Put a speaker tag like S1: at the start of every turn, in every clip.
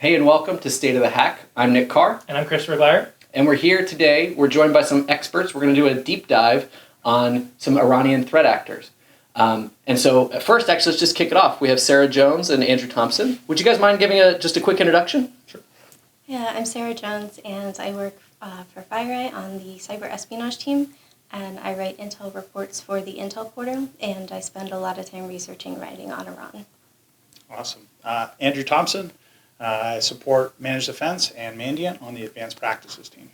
S1: Hey and welcome to State of the Hack. I'm Nick Carr.
S2: And I'm Christopher Glyer.
S1: And we're here today. We're joined by some experts. We're going to do a deep dive on some Iranian threat actors. And so first, actually, let's just kick it off. We have Sarah Jones and Andrew Thompson. Would you guys mind giving just a quick introduction?
S2: Sure.
S3: Yeah, I'm Sarah Jones, and I work for FireEye on the cyber espionage team, and I write intel reports for the Intel portal, and I spend a lot of time researching writing on Iran.
S4: Awesome. Andrew Thompson. I support Managed Defense and Mandiant on the Advanced Practices team.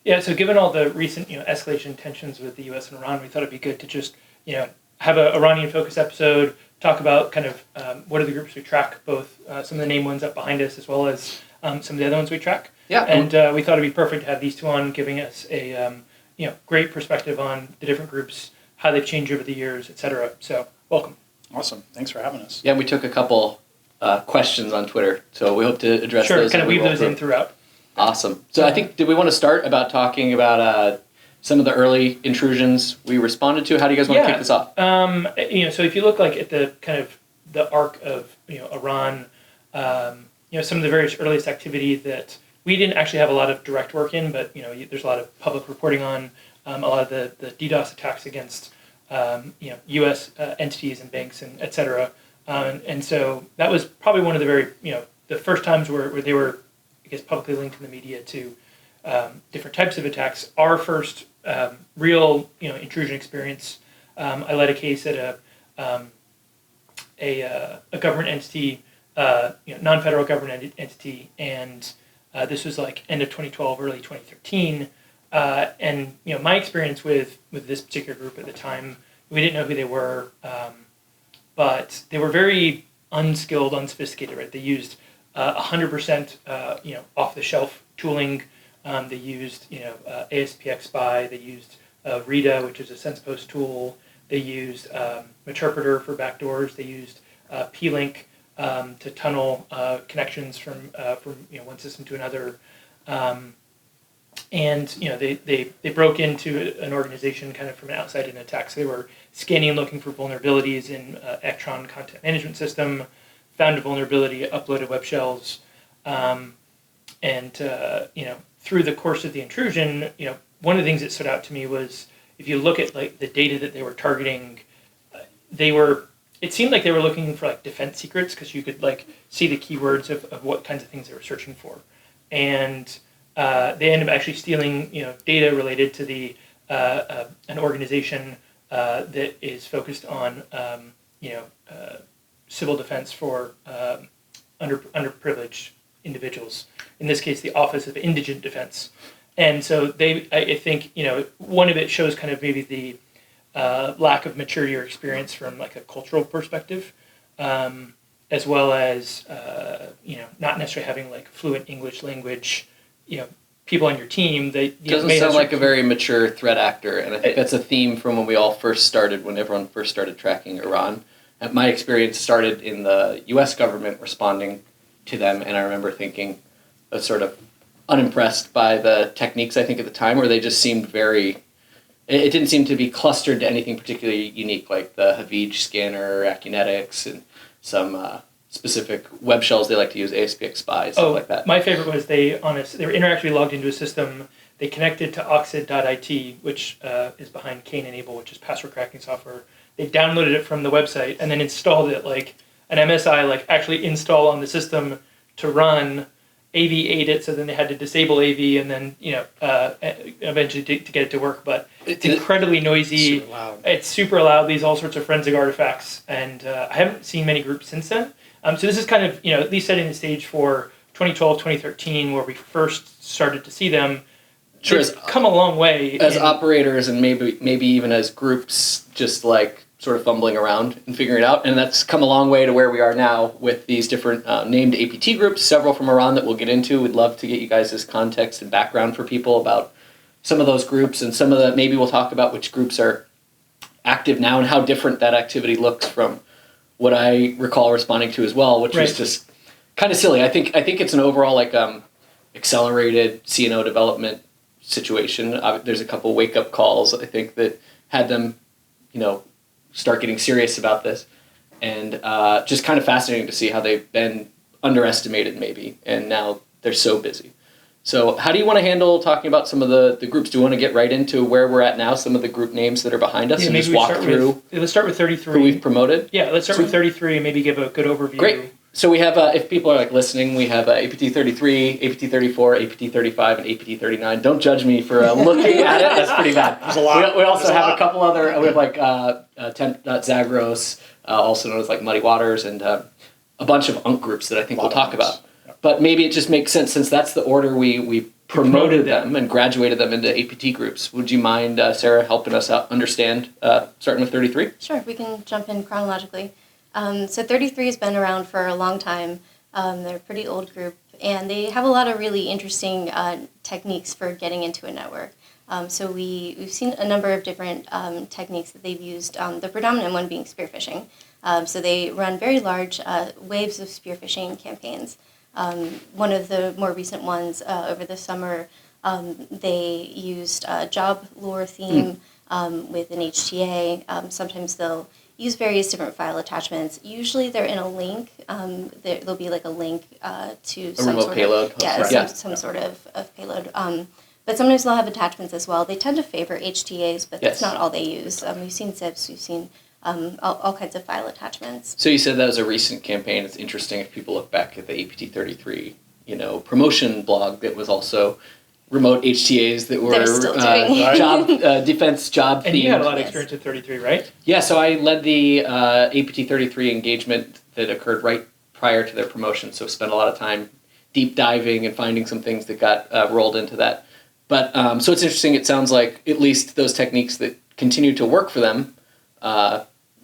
S2: Yeah, so given all the recent escalation tensions with the U.S. and Iran, we thought it'd be good to just have an Iranian-focused episode, talk about kind of what are the groups we track, both some of the name ones up behind us as well as some of the other ones we track.
S1: Yeah.
S2: And we thought it'd be perfect to have these two on, giving us a great perspective on the different groups, how they've changed over the years, etc. So welcome.
S4: Awesome. Thanks for having us.
S1: Yeah, we took a couple questions on Twitter, so we hope to address those.
S2: Sure, kind of weave those in throughout.
S1: Awesome. So I think, did we want to start about talking about some of the early intrusions we responded to? How do you guys want to kick this off?
S2: So if you look at the kind of the arc of Iran, some of the various earliest activity that we didn't actually have a lot of direct work in, but there's a lot of public reporting on a lot of the DDoS attacks against U.S. entities and banks and et cetera. And so that was probably one of the very, the first times where they were, I guess, publicly linked in the media to different types of attacks. Our first real, intrusion experience, I led a case at a government entity, non-federal government entity, and this was like end of 2012, early 2013. And my experience with this particular group at the time, we didn't know who they were. But they were very unskilled, unsophisticated, right? They used 100% off-the-shelf tooling. They used ASPX-SPY. They used Rita, which is a sense-post tool. They used Meterpreter for backdoors. They used P-Link to tunnel connections from one system to another. And they broke into an organization kind of from an outside in attack. So they were scanning and looking for vulnerabilities in Electron content management system, found a vulnerability, uploaded web shells, and through the course of the intrusion, one of the things that stood out to me was if you look at the data that they were targeting, it seemed like they were looking for defense secrets because you could see the keywords of what kinds of things they were searching for, and they ended up actually stealing data related to the an organization that is focused on civil defense for underprivileged individuals. In this case, the Office of Indigent Defense. And so I think one of it shows kind of maybe the lack of maturity or experience from a cultural perspective, as well as not necessarily having fluent English language. People on your team,
S1: doesn't sound like a very mature threat actor, and I think that's a theme from when we all first started, when everyone first started tracking Iran. And my experience started in the U.S. government responding to them, and I remember thinking, I was sort of unimpressed by the techniques, I think, at the time, where they just seemed it didn't seem to be clustered to anything particularly unique, like the Havid scanner, Acunetics, and some specific web shells they like to use, ASPX-SPY, stuff like that.
S2: My favorite was they were interactually logged into a system. They connected to Oxid.it, which is behind Cain Abel, which is password cracking software. They downloaded it from the website and then installed it an MSI, actually install on the system to run. AV ate it, so then they had to disable AV and then eventually to get it to work. But it's incredibly noisy.
S4: Super loud. It's
S2: super loud. These all sorts of forensic artifacts, and I haven't seen many groups since then. So this is kind of, at least setting the stage for 2012, 2013, where we first started to see them.
S1: Sure,
S2: it's come a long way.
S1: As operators and maybe even as groups, just sort of fumbling around and figuring it out. And that's come a long way to where we are now with these different named APT groups, several from Iran that we'll get into. We'd love to get you guys this context and background for people about some of those groups and some of the, maybe we'll talk about which groups are active now and how different that activity looks from what I recall responding to as well, which was just kind of silly. I think it's an overall accelerated CNO development situation. There's a couple wake-up calls, I think, that had them, start getting serious about this. And just kind of fascinating to see how they've been underestimated maybe, and now they're so busy. So how do you want to handle talking about some of the groups? Do you want to get right into where we're at now, some of the group names that are behind us,
S2: Yeah,
S1: and
S2: maybe
S1: just
S2: we
S1: walk
S2: start
S1: through
S2: let's start with 33.
S1: who we've promoted?
S2: Yeah, let's start with 33 and maybe give a good overview.
S1: Great. So we have, if people are like listening, we have APT 33, APT 34, APT 35, and APT 39. Don't judge me for looking at it. That's pretty bad.
S4: There's a lot.
S1: We also
S4: There's a
S1: have
S4: lot.
S1: a couple other, we have like TEMP.Zagros, also known as like Muddy Waters, and a bunch of UNC groups that I think we'll talk about.
S4: Yep.
S1: But maybe it just makes sense, since that's the order we promoted them and graduated them into APT groups. Would you mind, Sarah, helping us out understand, starting with 33?
S3: Sure, we can jump in chronologically. So 33 has been around for a long time. They're a pretty old group, and they have a lot of really interesting techniques for getting into a network. So we've seen a number of different techniques that they've used, the predominant one being spearfishing. So they run very large waves of spearfishing campaigns. One of the more recent ones over the summer, they used a job lure theme with an HTA. Sometimes they'll use various different file attachments. Usually they're in a link. There'll be like a link to some
S1: remote
S3: sort
S1: payload.
S3: Of, yeah,
S1: Yeah.
S3: some sort of payload. But sometimes they'll have attachments as well. They tend to favor HTAs, but that's
S1: Yes.
S3: not all they use. We've seen zips, we've seen all kinds of file attachments.
S1: So you said that was a recent campaign. It's interesting if people look back at the APT 33, promotion blog that was also remote HTAs that were
S3: They're still doing.
S1: job defense job
S2: And you had a
S1: themed.
S2: lot of experience with 33, right?
S1: Yeah, so I led the APT 33 engagement that occurred right prior to their promotion. So spent a lot of time deep diving and finding some things that got rolled into that. But so it's interesting. It sounds like at least those techniques that continue to work for them.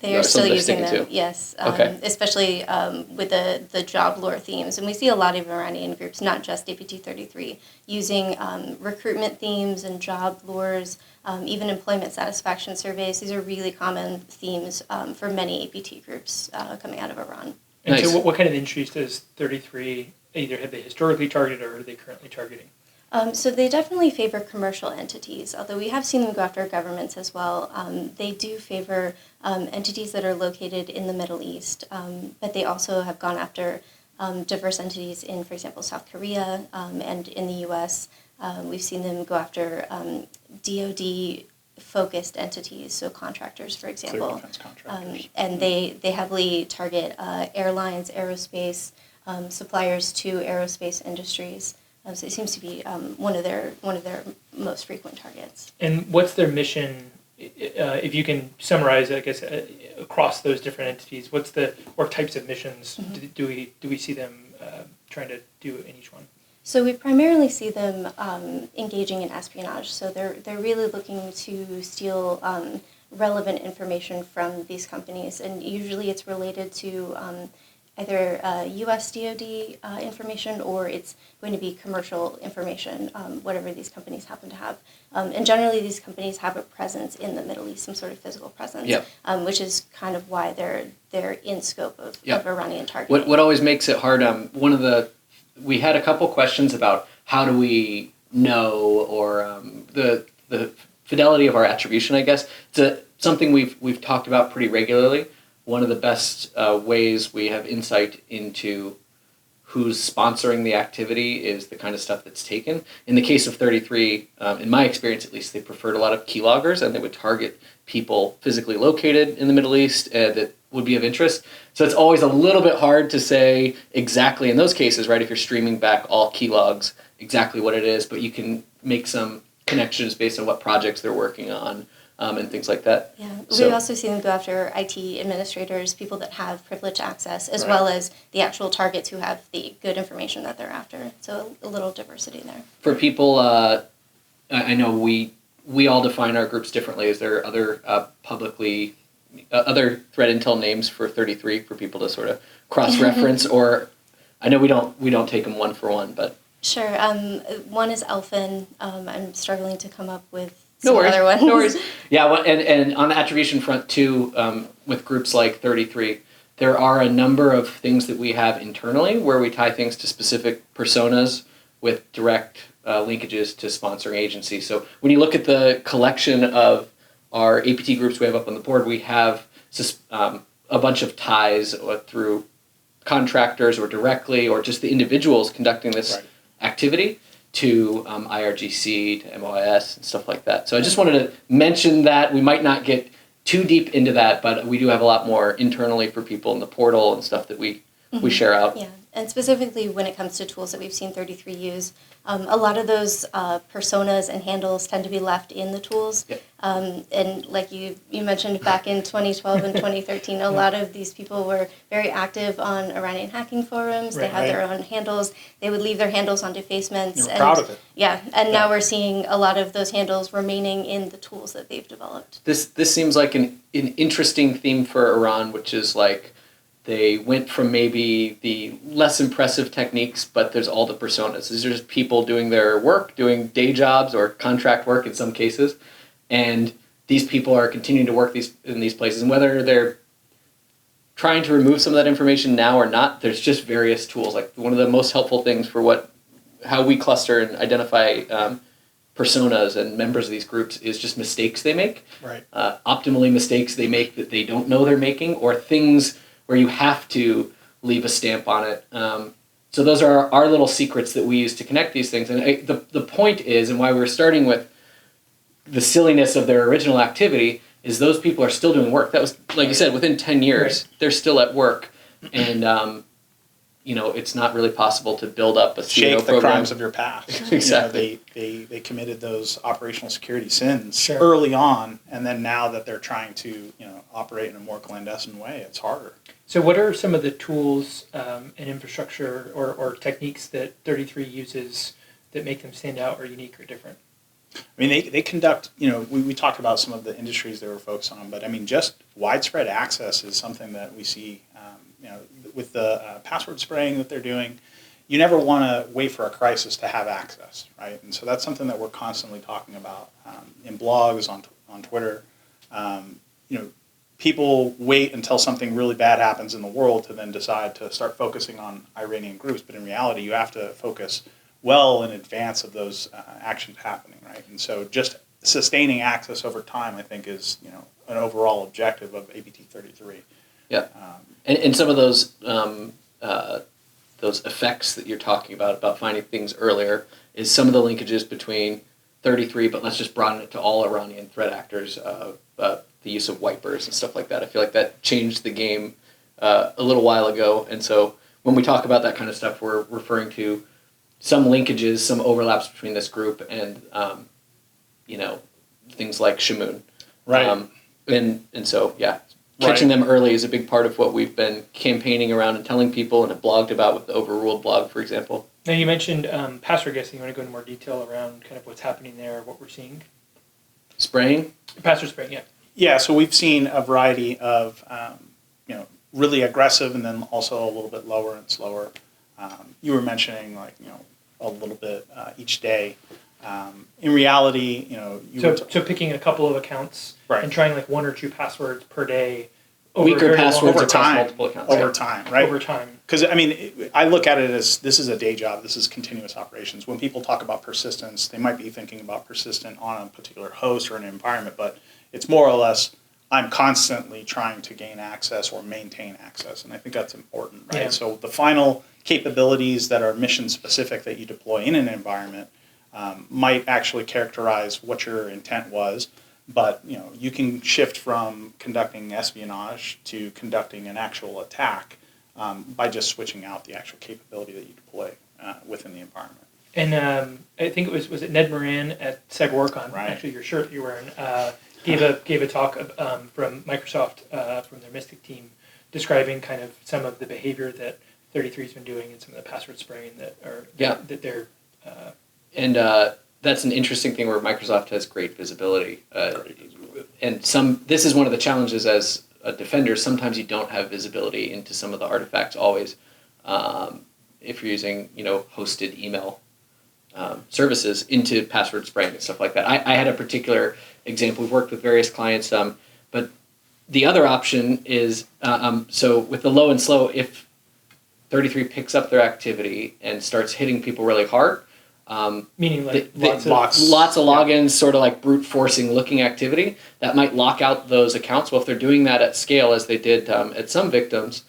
S3: They are still
S1: something they're
S3: using
S1: sticking
S3: them,
S1: to.
S3: yes,
S1: Okay.
S3: especially with the job lure themes. And we see a lot of Iranian groups, not just APT 33, using recruitment themes and job lures, even employment satisfaction surveys. These are really common themes for many APT groups coming out of Iran.
S2: And
S1: Nice.
S2: so what kind of industries does 33 either have they historically targeted or are they currently targeting?
S3: So they definitely favor commercial entities, although we have seen them go after governments as well. They do favor entities that are located in the Middle East, but they also have gone after diverse entities in, for example, South Korea and in the U.S. We've seen them go after DoD-focused entities, so contractors, for
S4: Clear
S3: example.
S4: defense contractors.
S3: And they heavily target airlines, aerospace, suppliers to aerospace industries. So it seems to be one of their most frequent targets.
S2: And what's their mission? If you can summarize, I guess, across those different entities, what types of missions do we see them trying to do in each one?
S3: So we primarily see them engaging in espionage. So they're really looking to steal relevant information from these companies, and usually it's related to either U.S. DoD information or it's going to be commercial information, whatever these companies happen to have. And generally these companies have a presence in the Middle East, some sort of physical presence,
S1: Yep.
S3: Which is kind of why they're in scope of Iranian targeting.
S1: What always makes it hard, we had a couple questions about how do we know, or the fidelity of our attribution, I guess. It's something we've talked about pretty regularly. One of the best ways we have insight into who's sponsoring the activity is the kind of stuff that's taken. In the case of 33, in my experience at least, they preferred a lot of keyloggers, and they would target people physically located in the Middle East that would be of interest. So it's always a little bit hard to say exactly in those cases, right, if you're streaming back all keylogs, exactly what it is, but you can make some connections based on what projects they're working on. And things like that.
S3: Yeah,
S1: So-
S3: we've also seen them go after IT administrators, people that have privileged access, as well as the actual targets who have the good information that they're after. So a little diversity there.
S1: For people, I know we all define our groups differently. Is there other other threat intel names for 33 for people to sort of cross-reference? Or I know we don't take them one for one, but
S3: Sure. One is Elfin. I'm struggling to come up with
S1: no
S3: some
S1: worries.
S3: other ones.
S1: No worries. Yeah, and on the attribution front too, with groups like 33, there are a number of things that we have internally where we tie things to specific personas with direct linkages to sponsoring agencies. So when you look at the collection of our APT groups we have up on the board, we have a bunch of ties through contractors or directly, or just the individuals conducting this
S4: Right.
S1: activity, to IRGC, to MOIS, and stuff like that. So I just wanted to mention that. We might not get too deep into that, but we do have a lot more internally for people in the portal and stuff that we share out.
S3: Yeah, and specifically when it comes to tools that we've seen 33 use, a lot of those personas and handles tend to be left in the tools.
S1: Yep.
S3: And like you mentioned back in 2012 and 2013, a lot of these people were very active on Iranian hacking forums. They had their own handles. They would leave their handles on defacements.
S4: You're proud of it.
S3: Yeah, and now we're seeing a lot of those handles remaining in the tools that they've developed.
S1: This seems like an interesting theme for Iran, which is like they went from maybe the less impressive techniques, but there's all the personas. These are just people doing their work, doing day jobs or contract work in some cases, and these people are continuing to work in these places. And whether they're trying to remove some of that information now or not, there's just various tools. Like one of the most helpful things for how we cluster and identify personas and members of these groups is just mistakes they make.
S4: Right.
S1: Optimally mistakes they make that they don't know they're making, or things where you have to leave a stamp on it. So those are our little secrets that we use to connect these things. And the point is, and why we're starting with the silliness of their original activity, is those people are still doing work. That was, like you said, within 10 years, they're still at work. And, it's not really possible to build up a
S4: Shake the
S1: program.
S4: crimes of your past.
S1: Exactly.
S4: They committed those operational security sins
S2: Sure.
S4: early on, and then now that they're trying to operate in a more clandestine way, it's harder.
S2: So what are some of the tools and infrastructure or techniques that 33 uses that make them stand out or unique or different?
S4: I mean, they conduct, we talked about some of the industries they were focused on, but I mean, just widespread access is something that we see, with the password spraying that they're doing. You never want to wait for a crisis to have access, right? And so that's something that we're constantly talking about in blogs, on Twitter. People wait until something really bad happens in the world to then decide to start focusing on Iranian groups, but in reality, you have to focus well in advance of those actions happening, right? And so just sustaining access over time, I think, is an overall objective of APT 33.
S1: Yeah, and some of those effects that you're talking about finding things earlier, is some of the linkages between 33, but let's just broaden it to all Iranian threat actors, the use of wipers and stuff like that. I feel like that changed the game a little while ago, and so when we talk about that kind of stuff, we're referring to some linkages, some overlaps between this group and things like Shamoon.
S4: Right.
S1: And so, yeah, catching them early is a big part of what we've been campaigning around and telling people and have blogged about with the Overruled blog, for example.
S2: Now you mentioned password guessing. You want to go into more detail around kind of what's happening there, what we're seeing?
S1: Spraying?
S2: Password spraying, yeah.
S4: Yeah, so we've seen a variety of, really aggressive and then also a little bit lower and slower. You were mentioning a little bit each day. In reality,
S2: So picking a couple of accounts
S4: Right.
S2: and trying like one or two passwords per day.
S1: Weaker passwords
S4: over
S1: across
S4: time,
S1: multiple accounts.
S4: over time, right?
S2: Over time.
S4: Because I mean, I look at it as this is a day job. This is continuous operations. When people talk about persistence, they might be thinking about persistent on a particular host or an environment, but it's more or less I'm constantly trying to gain access or maintain access, and I think that's important, right?
S2: Yeah.
S4: So the final capabilities that are mission specific that you deploy in an environment might actually characterize what your intent was. But you can shift from conducting espionage to conducting an actual attack by just switching out the actual capability that you deploy within the environment.
S2: And I think it was it Ned Moran at SegWorkon,
S4: Right.
S2: actually your shirt you're wearing, gave a talk from Microsoft from their Mystic team describing kind of some of the behavior that 33's been doing and some of the password spraying that they're
S1: And that's an interesting thing where Microsoft has great visibility. And this is one of the challenges as a defender. Sometimes you don't have visibility into some of the artifacts always. If you're using, hosted email services into password spraying and stuff like that. I had a particular example. We've worked with various clients, but the other option is, so with the low and slow, if 33 picks up their activity and starts hitting people really hard,
S2: meaning like
S1: lots of logins, sort of like brute forcing looking activity, that might lock out those accounts. Well, if they're doing that at scale, as they did at some victims,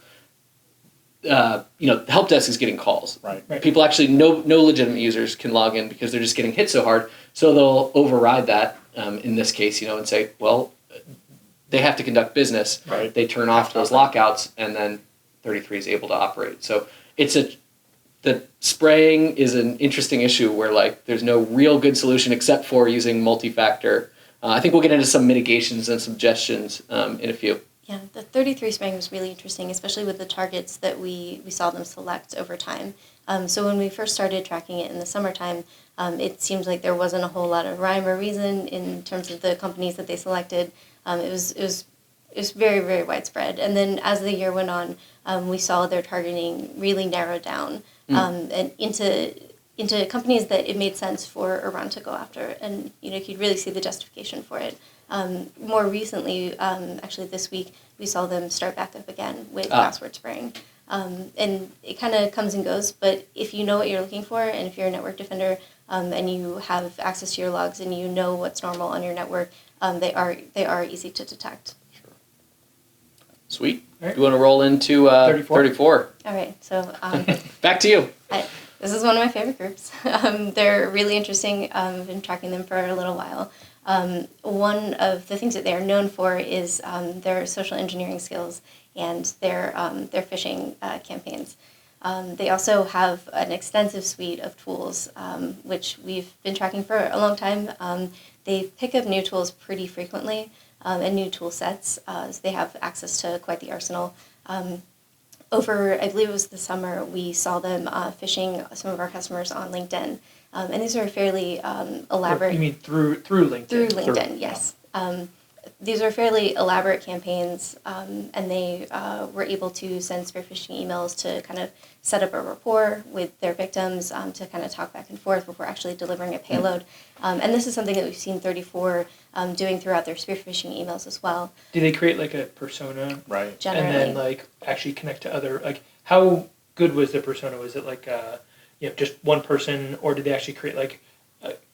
S1: the help desk is getting calls.
S4: Right.
S1: People actually, no legitimate users can log in because they're just getting hit so hard. So they'll override that in this case, and say, well, they have to conduct business.
S4: Right.
S1: They turn off those lockouts, and then 33 is able to operate. So the spraying is an interesting issue where there's no real good solution except for using multi-factor. I think we'll get into some mitigations and suggestions in a few.
S3: Yeah, the 33 spraying was really interesting, especially with the targets that we saw them select over time. So when we first started tracking it in the summertime, it seemed like there wasn't a whole lot of rhyme or reason in terms of the companies that they selected. It was very, very widespread. And then as the year went on, we saw their targeting really narrow down and into companies that it made sense for Iran to go after. And you could really see the justification for it. More recently, actually this week, we saw them start back up again with password spraying. And it kind of comes and goes, but if you know what you're looking for, and if you're a network defender and you have access to your logs and you know what's normal on your network, they are easy to detect.
S1: Sure. Sweet.
S2: Right.
S1: Do you want to roll into 34?
S3: All right, so
S1: Back to you.
S3: this is one of my favorite groups. They're really interesting. I've been tracking them for a little while. One of the things that they are known for is their social engineering skills and their phishing campaigns. They also have an extensive suite of tools, which we've been tracking for a long time. They pick up new tools pretty frequently and new tool sets, so they have access to quite the arsenal. Over, I believe it was the summer, we saw them phishing some of our customers on LinkedIn. And these are fairly elaborate.
S2: You mean through LinkedIn?
S3: Through LinkedIn, yes. These are fairly elaborate campaigns, and they were able to send spearfishing emails to kind of set up a rapport with their victims to kind of talk back and forth before actually delivering a payload. And this is something that we've seen 34 doing throughout their spearfishing emails as well.
S2: Do they create a persona?
S4: Right.
S3: Generally.
S2: And then actually connect to other, how good was the persona? Was it just one person, or did they actually create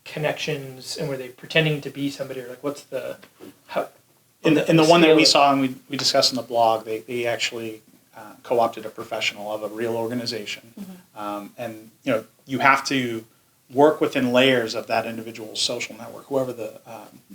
S2: connections, and were they pretending to be somebody, or what's the how?
S4: In the one that we saw and we discussed in the blog, they actually co-opted a professional of a real organization, and you have to work within layers of that individual's social network, whoever the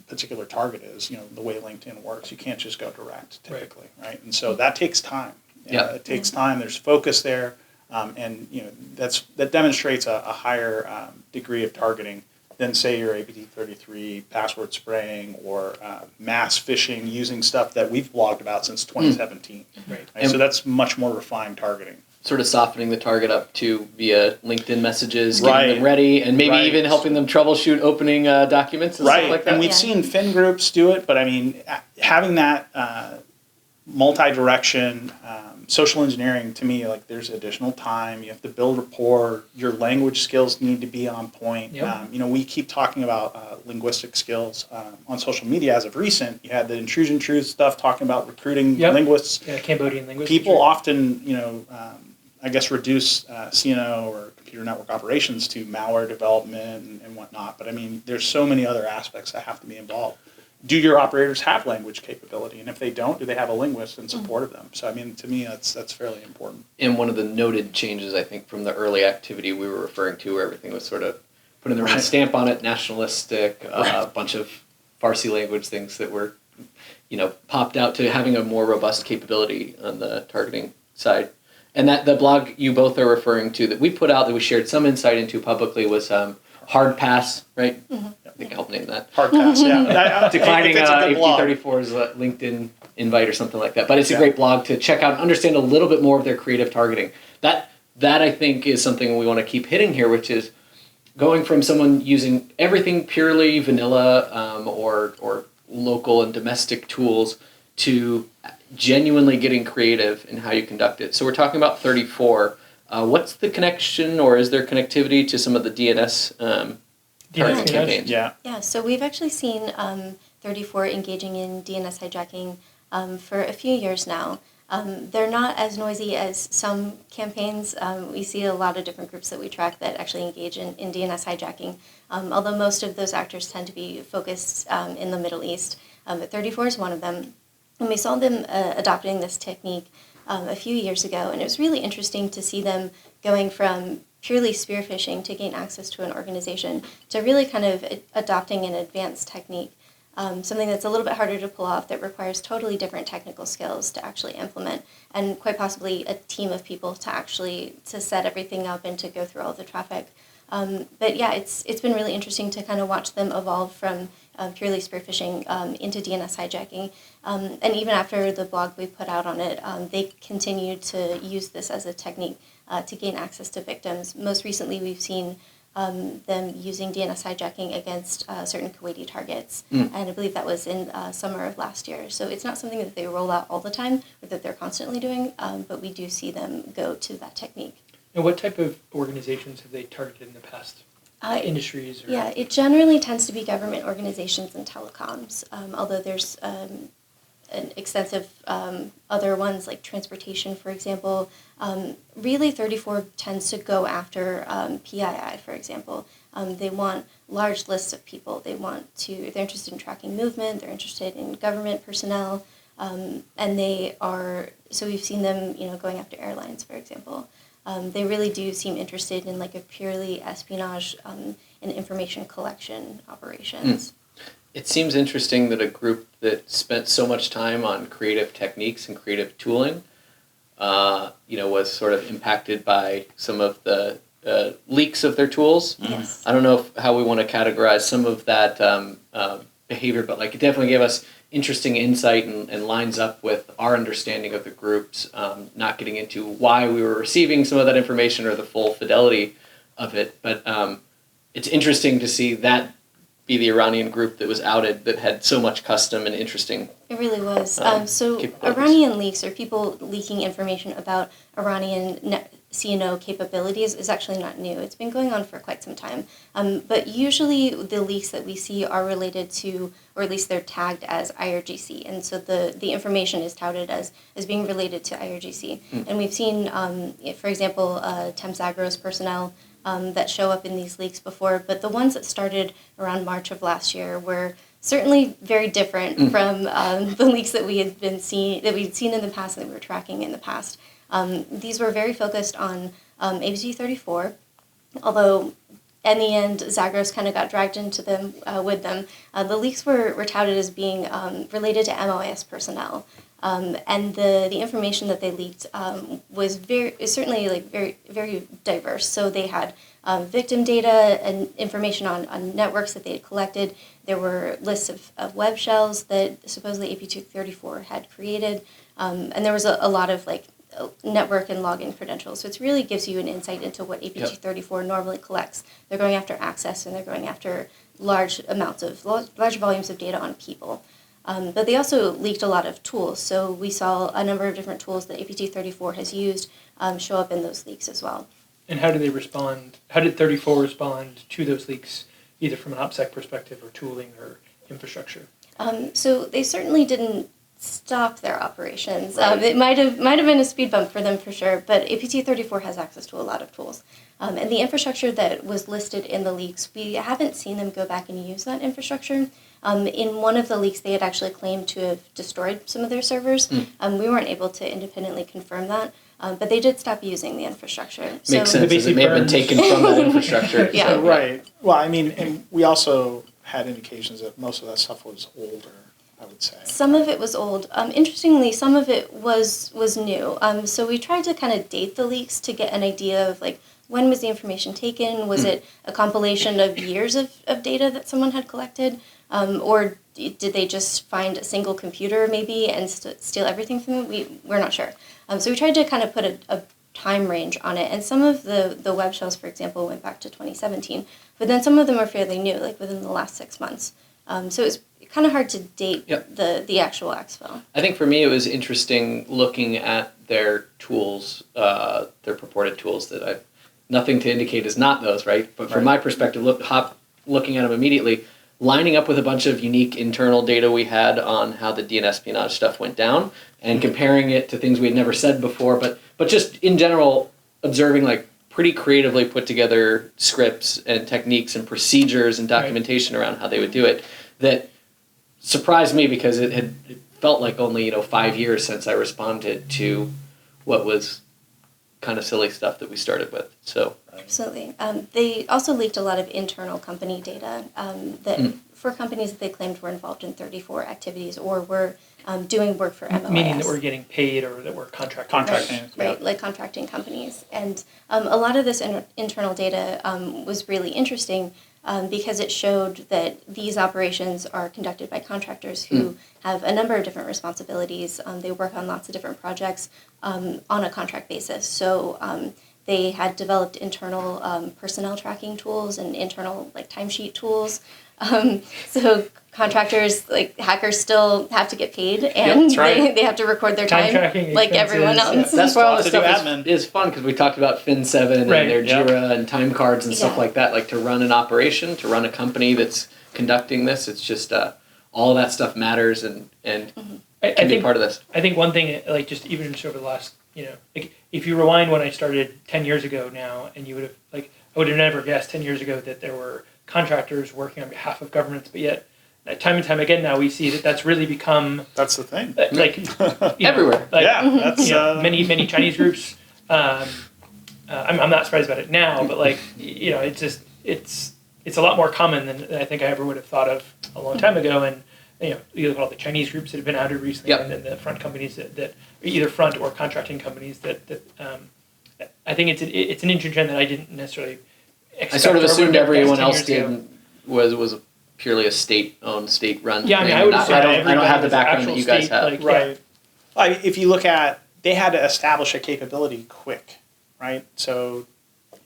S4: particular target is. The way LinkedIn works, you can't just go direct typically, right? And so that takes time. It takes time. There's focus there. And that demonstrates a higher degree of targeting than, say, your APT-33 password spraying or mass phishing using stuff that we've blogged about since 2017.
S2: Right.
S4: And so that's much more refined targeting.
S1: Sort of softening the target up to via LinkedIn messages, getting them ready, and maybe even helping them troubleshoot opening documents and stuff like that.
S4: And we've seen Fin groups do it, but I mean, having that multi-direction social engineering, to me, there's additional time. You have to build rapport. Your language skills need to be on point.
S2: Yep.
S4: We keep talking about linguistic skills on social media. As of recent, you had the intrusion truth stuff talking about recruiting linguists.
S2: Yeah, Cambodian linguists.
S4: People often, reduce CNO or computer network operations to malware development and whatnot. But I mean, there's so many other aspects that have to be involved. Do your operators have language capability? And if they don't, do they have a linguist in support of them? So, I mean, to me, that's fairly important.
S1: And one of the noted changes, I think, from the early activity we were referring to, where everything was sort of putting their own stamp on it, nationalistic, a bunch of Farsi language things that were, popped out to having a more robust capability on the targeting side. And that the blog you both are referring to that we put out that we shared some insight into publicly was Hard Pass, right? Mm-hmm. I think I'll name that.
S4: Hard Pass, yeah.
S1: Declining APT-34's LinkedIn invite or something like that. But it's a great blog to check out and understand a little bit more of their creative targeting. That I think is something we want to keep hitting here, which is going from someone using everything purely vanilla or local and domestic tools to genuinely getting creative in how you conduct it. So we're talking about 34. What's the connection, or is there connectivity to some of the DNS targeting campaigns?
S3: Yeah, so we've actually seen 34 engaging in DNS hijacking for a few years now. They're not as noisy as some campaigns. We see a lot of different groups that we track that actually engage in DNS hijacking, although most of those actors tend to be focused in the Middle East. But 34 is one of them. And we saw them adopting this technique a few years ago, and it was really interesting to see them going from purely spearfishing to gain access to an organization to really kind of adopting an advanced technique, something that's a little bit harder to pull off, that requires totally different technical skills to actually implement, and quite possibly a team of people to set everything up and to go through all the traffic. But yeah, it's been really interesting to kind of watch them evolve from purely spearfishing into DNS hijacking. And even after the blog we put out on it, they continue to use this as a technique to gain access to victims. Most recently, we've seen them using DNS hijacking against certain Kuwaiti targets. And I believe that was in summer of last year. So it's not something that they roll out all the time or that they're constantly doing, but we do see them go to that technique.
S2: And what type of organizations have they targeted in the past? Industries? Or...
S3: Yeah, it generally tends to be government organizations and telecoms, although there's an extensive other ones like transportation, for example. Really, 34 tends to go after PII, for example. They want large lists of people. They're interested in tracking movement. They're interested in government personnel, and so we've seen them, going after airlines, for example. They really do seem interested in like a purely espionage and information collection operations.
S1: It seems interesting that a group that spent so much time on creative techniques and creative tooling, was sort of impacted by some of the leaks of their tools.
S3: Yes.
S1: I don't know how we want to categorize some of that behavior, but like it definitely gave us interesting insight and lines up with our understanding of the groups, not getting into why we were receiving some of that information or the full fidelity of it. But it's interesting to see that be the Iranian group that was outed that had so much custom and interesting.
S3: It really was. So
S1: capabilities.
S3: Iranian leaks, or people leaking information about Iranian CNO capabilities, is actually not new. It's been going on for quite some time. But usually the leaks that we see are related to, or at least they're tagged as IRGC. And so the information is touted as being related to IRGC. And we've seen, for example, TEMP.Zagros personnel that show up in these leaks before. But the ones that started around March of last year were certainly very different from the leaks that we'd seen in the past and that we were tracking in the past. These were very focused on APT-34, although in the end, Zagros kind of got dragged into them with them. The leaks were touted as being related to MOS personnel, and the information that they leaked was certainly like very, very diverse. So they had victim data and information on networks that they had collected. There were lists of web shells that supposedly APT-34 had created, and there was a lot of like network and login credentials. So it really gives you an insight into what APT-34 normally collects. They're going after access, and they're going after large volumes of data on people. But they also leaked a lot of tools. So we saw a number of different tools that APT-34 has used show up in those leaks as well.
S2: And how did they respond? How did 34 respond to those leaks, either from an OPSEC perspective or tooling or infrastructure?
S3: So they certainly didn't stop their operations.
S1: Right.
S3: It might have been a speed bump for them for sure, but APT-34 has access to a lot of tools. And the infrastructure that was listed in the leaks, we haven't seen them go back and use that infrastructure. In one of the leaks, they had actually claimed to have destroyed some of their servers. We weren't able to independently confirm that, but they did stop using the infrastructure.
S1: Makes sense, as it may have been taken from that infrastructure.
S3: Yeah.
S4: Right. Well, I mean, and we also had indications that most of that stuff was older, I would say.
S3: Some of it was old. Interestingly, some of it was new. So we tried to kind of date the leaks to get an idea of like, when was the information taken? Was it a compilation of years of data that someone had collected? Or did they just find a single computer maybe and steal everything from it? We're not sure. So we tried to kind of put a time range on it. And some of the web shells, for example, went back to 2017. But then some of them are fairly new, like within the last 6 months. So it's kind of hard to date the actual exfil.
S1: I think for me it was interesting looking at their tools, their purported tools that I've nothing to indicate is not those, right? But from my perspective, looking at them immediately, lining up with a bunch of unique internal data we had on how the DNS espionage stuff went down and comparing it to things we had never said before, but just in general observing like pretty creatively put together scripts and techniques and procedures and documentation around how they would do it that surprised me because it felt like only 5 years since I responded to what was kind of silly stuff that we started with. So
S3: Absolutely. They also leaked a lot of internal company data that for companies that they claimed were involved in 34 activities or were doing work for MOIS.
S2: Meaning that we're getting paid or that we're contracting.
S3: Right, like contracting companies. And a lot of this internal data was really interesting because it showed that these operations are conducted by contractors who have a number of different responsibilities. They work on lots of different projects on a contract basis. So they had developed internal personnel tracking tools and internal timesheet tools. So contractors, hackers, still have to get paid, and they have to record their time like everyone else.
S1: Yeah. That's why all this stuff is fun, because we talked about Fin7 and their Jira and time cards and stuff like that. Like, to run an operation, to run a company that's conducting this, it's just all of that stuff matters and can be part of this.
S2: I think one thing, just even over the last, if you rewind when I started 10 years ago now, and you would have, I would have never guessed 10 years ago that there were contractors working on behalf of governments, but yet time and time again now we see that that's really become...
S4: That's the thing.
S1: Everywhere.
S4: That's...
S2: many Chinese groups, I'm not surprised about it now, but it's just, it's a lot more common than I think I ever would have thought of a long time ago, and you look at all the Chinese groups that have been outed recently, and then the front companies that either front or contracting companies that I think it's an interesting trend that I didn't necessarily expect.
S1: I sort of assumed everyone else was purely a state-owned, state-run.
S2: Yeah, I mean, I would assume
S1: I don't have the background that you guys have.
S4: If you look at, they had to establish a capability quick, right? So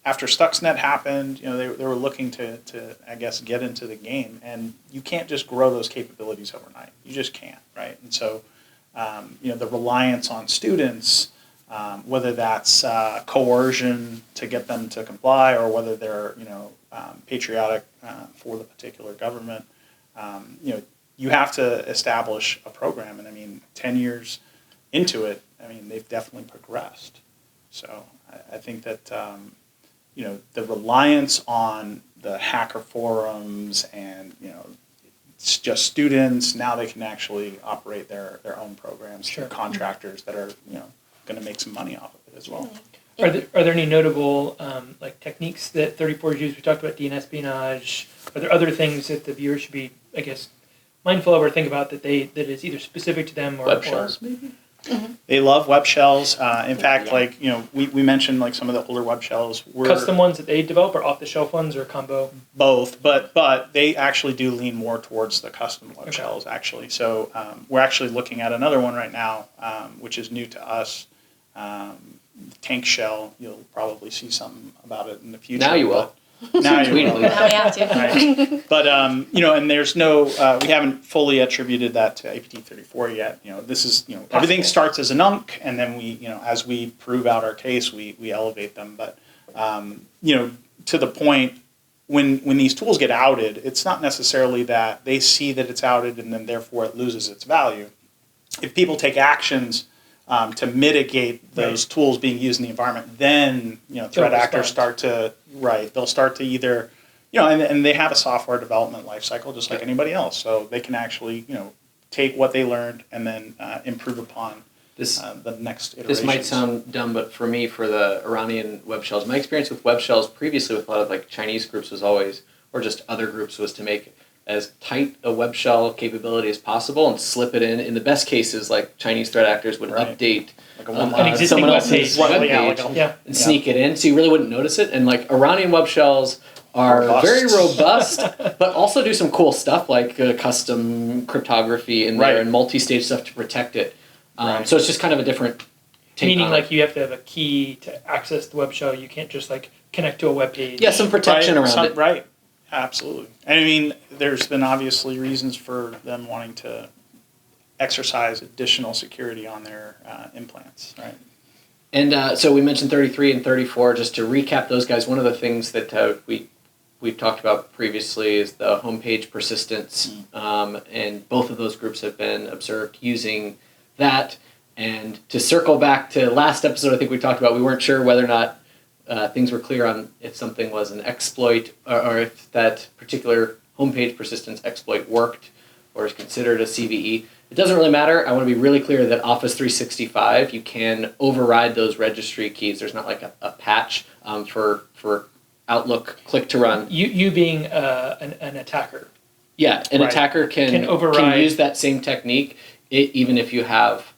S4: after Stuxnet happened, they were looking to I guess get into the game, and you can't just grow those capabilities overnight. You just can't, right? And so the reliance on students, whether that's coercion to get them to comply, or whether they're patriotic for the particular government, you have to establish a program. And I mean, 10 years into it, I mean, they've definitely progressed. So I think that the reliance on the hacker forums and it's just students, now they can actually operate their own programs through contractors that are going to make some money off of it as well.
S2: Are there any notable techniques that 34 is used? We talked about DNS espionage. Are there other things that the viewer should be, I guess, mindful of or think about that is either specific to them or
S1: web shells, maybe?
S3: Mm-hmm.
S4: They love web shells. In fact, we mentioned some of the older web shells were
S2: custom ones that they develop, or off-the-shelf ones, or combo.
S4: Both, but they actually do lean more towards the custom web shells actually. So we're actually looking at another one right now, which is new to us. Tank shell. You'll probably see something about it in the future.
S1: Now you will.
S4: Now you will.
S3: Now we have to.
S4: Right. But and there's no. We haven't fully attributed that to APT34 yet. This is everything starts as a nunc, and then we as we prove out our case, we elevate them. But to the point when these tools get outed, it's not necessarily that they see that it's outed and then therefore it loses its value. If people take actions to mitigate those tools being used in the environment, then threat actors start to they'll start to either and they have a software development life cycle just like anybody else, so they can actually take what they learned and then improve upon the next iteration.
S1: This might sound dumb, but for me, for the Iranian web shells, my experience with web shells previously with a lot of Chinese groups was always, or just other groups, was to make as tight a web shell capability as possible and slip it in. In the best cases, Chinese threat actors would update
S2: an existing
S1: someone
S2: web
S1: else's
S2: page.
S1: web page and sneak it in, so you really wouldn't notice it. And Iranian web shells are very robust, but also do some cool stuff like custom cryptography in there and multi-stage stuff to protect it. So it's just kind of a different take.
S2: Meaning you have to have a key to access the web shell. You can't just connect to a web page.
S1: Yeah, some protection around it.
S4: Right. Absolutely. I mean, there's been obviously reasons for them wanting to exercise additional security on their implants, right?
S1: And so we mentioned 33 and 34. Just to recap those guys, one of the things that we've talked about previously is the homepage persistence, and both of those groups have been observed using that. And to circle back to last episode, I think we talked about we weren't sure whether or not things were clear on if something was an exploit or if that particular homepage persistence exploit worked or is considered a CVE. It doesn't really matter. I want to be really clear that Office 365, you can override those registry keys. There's not like a patch for Outlook click to run.
S2: You being an attacker.
S1: Yeah, an
S4: Right.
S1: attacker
S2: Can override.
S1: can use that same technique even if you have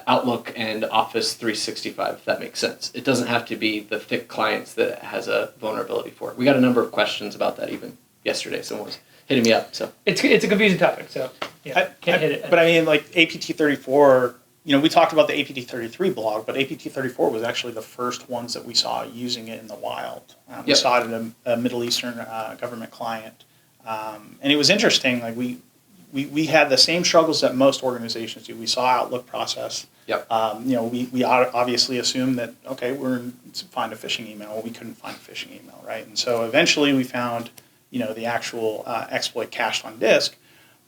S1: Outlook and Office 365, if that makes sense. It doesn't have to be the thick clients that it has a vulnerability for. We got a number of questions about that even yesterday. Someone was hitting me up. So
S2: It's a confusing topic, so yeah, can't hit it.
S4: But I mean, like APT34, we talked about the APT33 blog, but APT34 was actually the first ones that we saw using it in the wild. We
S1: Yep.
S4: saw it in a Middle Eastern government client. And it was interesting, like we had the same struggles that most organizations do. We saw Outlook process.
S1: Yep.
S4: We obviously assumed that, okay, we're going to find a phishing email. Well, we couldn't find a phishing email, right? And so eventually we found, the actual exploit cached on disk.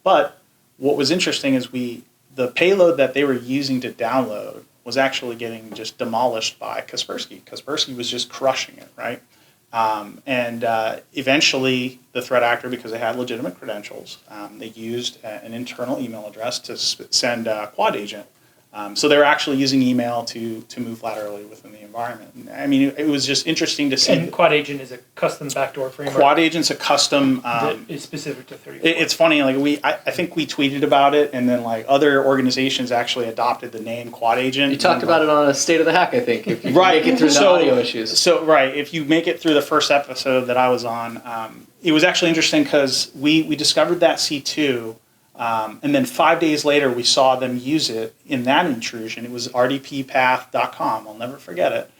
S4: But what was interesting is the payload that they were using to download was actually getting just demolished by Kaspersky. Kaspersky was just crushing it, right? Eventually, the threat actor, because they had legitimate credentials, they used an internal email address to send a quad agent. So they were actually using email to move laterally within the environment. I mean, it was just interesting to see.
S2: And Quad Agent is a custom backdoor framework.
S4: Quad Agent's a custom.
S2: That is specific to 34.
S4: It's funny, like I think we tweeted about it, and then like other organizations actually adopted the name Quad Agent.
S1: you talked about it on a State of the Hack, I think, if you
S4: Right.
S1: make it through the
S4: So-
S1: audio issues.
S4: So right, if you make it through the first episode that I was on, it was actually interesting because we discovered that C2, and then 5 days later we saw them use it in that intrusion. It was rdppath.com. I'll never forget it.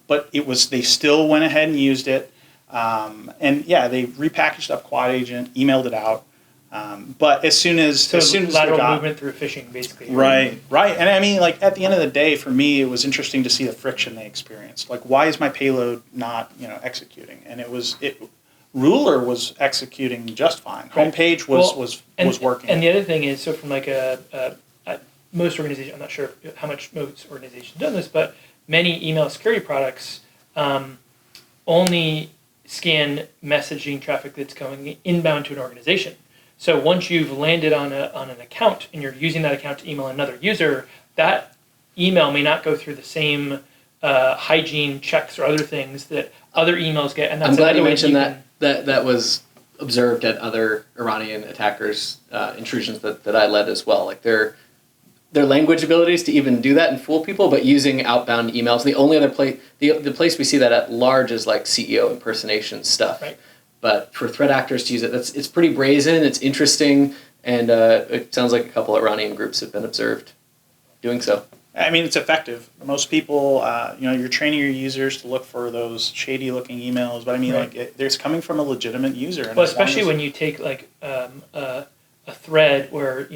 S4: But they still went ahead and used it, and yeah, they repackaged up Quad Agent, emailed it out. But as soon as
S2: lateral
S4: they got,
S2: movement through phishing, basically.
S4: Right. And I mean, like at the end of the day, for me, it was interesting to see the friction they experienced. Like, why is my payload not, executing? And Ruler was executing just fine.
S2: Right.
S4: Homepage was working.
S2: And the other thing is, so from like most organizations, I'm not sure how much most organizations done this, but many email security products only scan messaging traffic that's going inbound to an organization. So once you've landed on an account and you're using that account to email another user, that email may not go through the same hygiene checks or other things that other emails get. And that's
S1: I'm glad you
S2: another way
S1: mentioned
S2: can-
S1: that was observed at other Iranian attackers' intrusions that I led as well. Like their language abilities to even do that and fool people, but using outbound emails. The only other place, the place we see that at large is like CEO impersonation stuff.
S2: Right.
S1: But for threat actors to use it, it's pretty brazen. It's interesting, and it sounds like a couple of Iranian groups have been observed doing so.
S4: I mean, it's effective. Most people, you're training your users to look for those shady-looking emails, but I mean,
S2: Right.
S4: there's coming from a legitimate user. And
S2: Well,
S4: as long
S2: especially
S4: as-
S2: when you take like a thread where,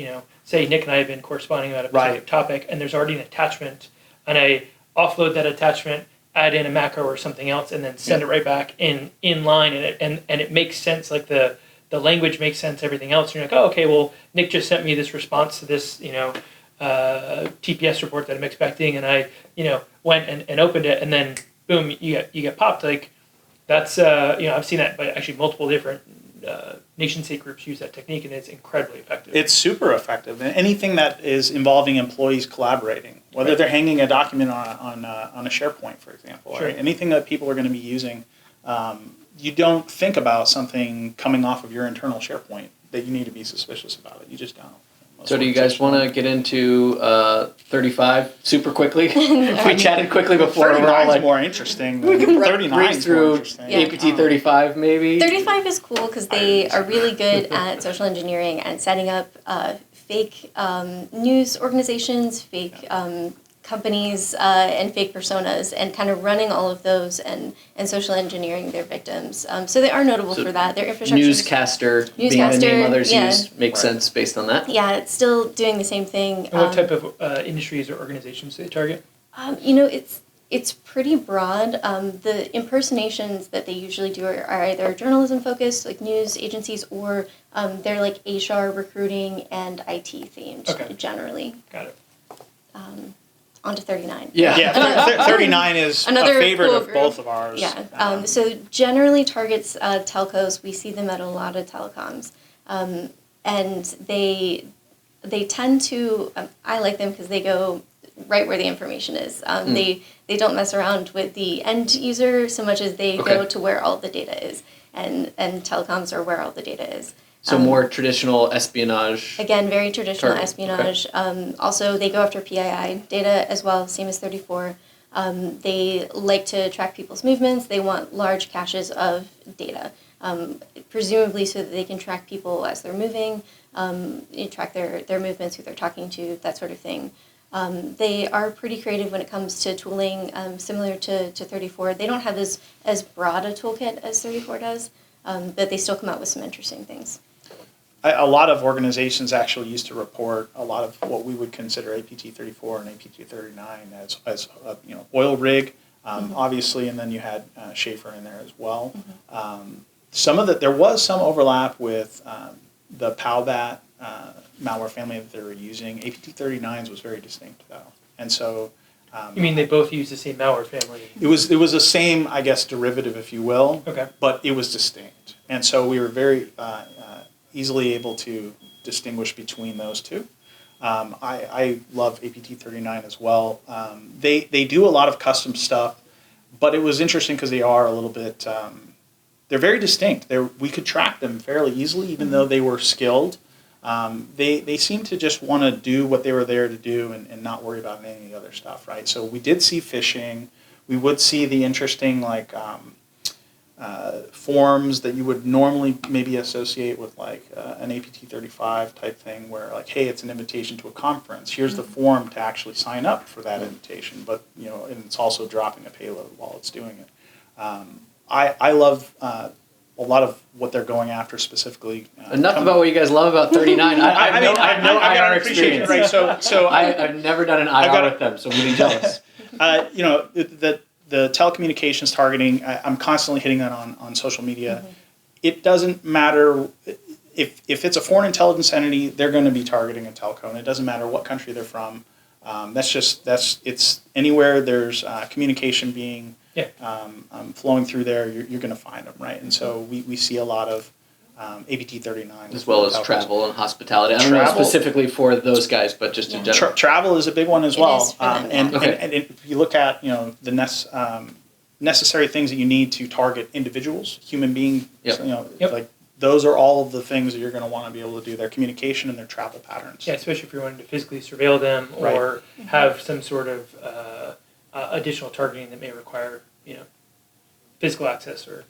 S2: say Nick and I have been corresponding about a
S4: Right.
S2: particular topic, and there's already an attachment, and I offload that attachment, add in a macro or something else, and then send it right back in line, and it makes sense. Like the language makes sense, everything else. And you're like, oh, okay, well, Nick just sent me this response to this, TPS report that I'm expecting, and I, went and opened it, and then boom, you get popped. Like that's, I've seen that by actually multiple different nation state groups use that technique, and it's incredibly effective.
S4: It's super effective. And anything that is involving employees collaborating, whether
S2: Right.
S4: they're hanging a document on a SharePoint, for example,
S2: Sure.
S4: right? Anything that people are going to be using, you don't think about something coming off of your internal SharePoint that you need to be suspicious about it. You just don't.
S1: So do you guys want to get into 35 super quickly? If we chatted quickly before, we're all
S4: 39 is
S1: like,
S4: more interesting.
S1: we can
S4: 39
S1: breeze
S4: is more
S1: through
S4: interesting.
S3: Yeah.
S1: APT 35 maybe.
S3: 35 is cool because they are really good at social engineering and setting up fake news organizations, fake companies, and fake personas, and kind of running all of those and social engineering their victims. So they are notable
S1: So
S3: for that. Their infrastructure.
S1: Newscaster being the
S3: Newscaster,
S1: name others
S3: yeah.
S1: use makes sense based on that.
S3: Yeah, it's still doing the same thing.
S2: And what type of industries or organizations do they target?
S3: It's pretty broad. The impersonations that they usually do are either journalism focused, like news agencies, or they're like HR, recruiting, and IT themed.
S2: Okay.
S3: Generally.
S2: Got it.
S3: On to 39.
S1: Yeah.
S4: Yeah, 39 is
S3: Another
S4: a favorite
S3: cool
S4: of
S3: group.
S4: both of ours.
S3: Yeah. So generally targets telcos. We see them at a lot of telecoms. and they tend to, I like them because they go right where the information is. They don't mess around with the end user so much as they go to where all the data is, and telecoms are where all the data is.
S1: So more traditional espionage.
S3: Again, very traditional
S1: target.
S3: espionage. Also, they go after PII data as well, same as 34. They like to track people's movements. They want large caches of data, presumably so that they can track people as they're moving, track their movements, who they're talking to, that sort of thing. They are pretty creative when it comes to tooling, similar to 34. They don't have as broad a toolkit as 34 does, but they still come out with some interesting things.
S4: A lot of organizations actually used to report a lot of what we would consider APT-34 and APT-39 as oil rig, obviously, and then you had Schaefer in there as well. There was some overlap with the PowBat malware family that they were using. APT-39's was very distinct though, and so.
S2: You mean they both use the same malware family?
S4: It was the same, I guess, derivative, if you will.
S2: Okay.
S4: But it was distinct, and so we were very easily able to distinguish between those two. I love APT-39 as well. They do a lot of custom stuff, but it was interesting because they are a little bit. They're very distinct. We could track them fairly easily, even though they were skilled. They seem to just want to do what they were there to do and not worry about any of the other stuff, right? So we did see phishing. We would see the interesting forms that you would normally maybe associate with an APT-35 type thing, where hey, it's an invitation to a conference. Here's the form to actually sign up for that invitation, but and it's also dropping a payload while it's doing it. I love. A lot of what they're going after specifically.
S1: Enough about what you guys love about 39. I have no IR experience.
S4: Right? So
S1: I've never done an IR with them, so I'm getting jealous.
S4: The telecommunications targeting, I'm constantly hitting that on social media. It doesn't matter if it's a foreign intelligence entity, they're going to be targeting a telco, and it doesn't matter what country they're from. It's anywhere there's communication being flowing through there, you're going to find them, right? And so we see a lot of APT-39
S1: as well as travel and hospitality. I don't know specifically for those guys, but just in general.
S4: Travel is a big one as well.
S3: And
S4: if you look at the necessary things that you need to target individuals, human beings, those are all of the things that you're going to want to be able to do. Their communication and their travel patterns.
S2: Yeah, especially if you're wanting to physically surveil them or have some sort of additional targeting that may require physical access or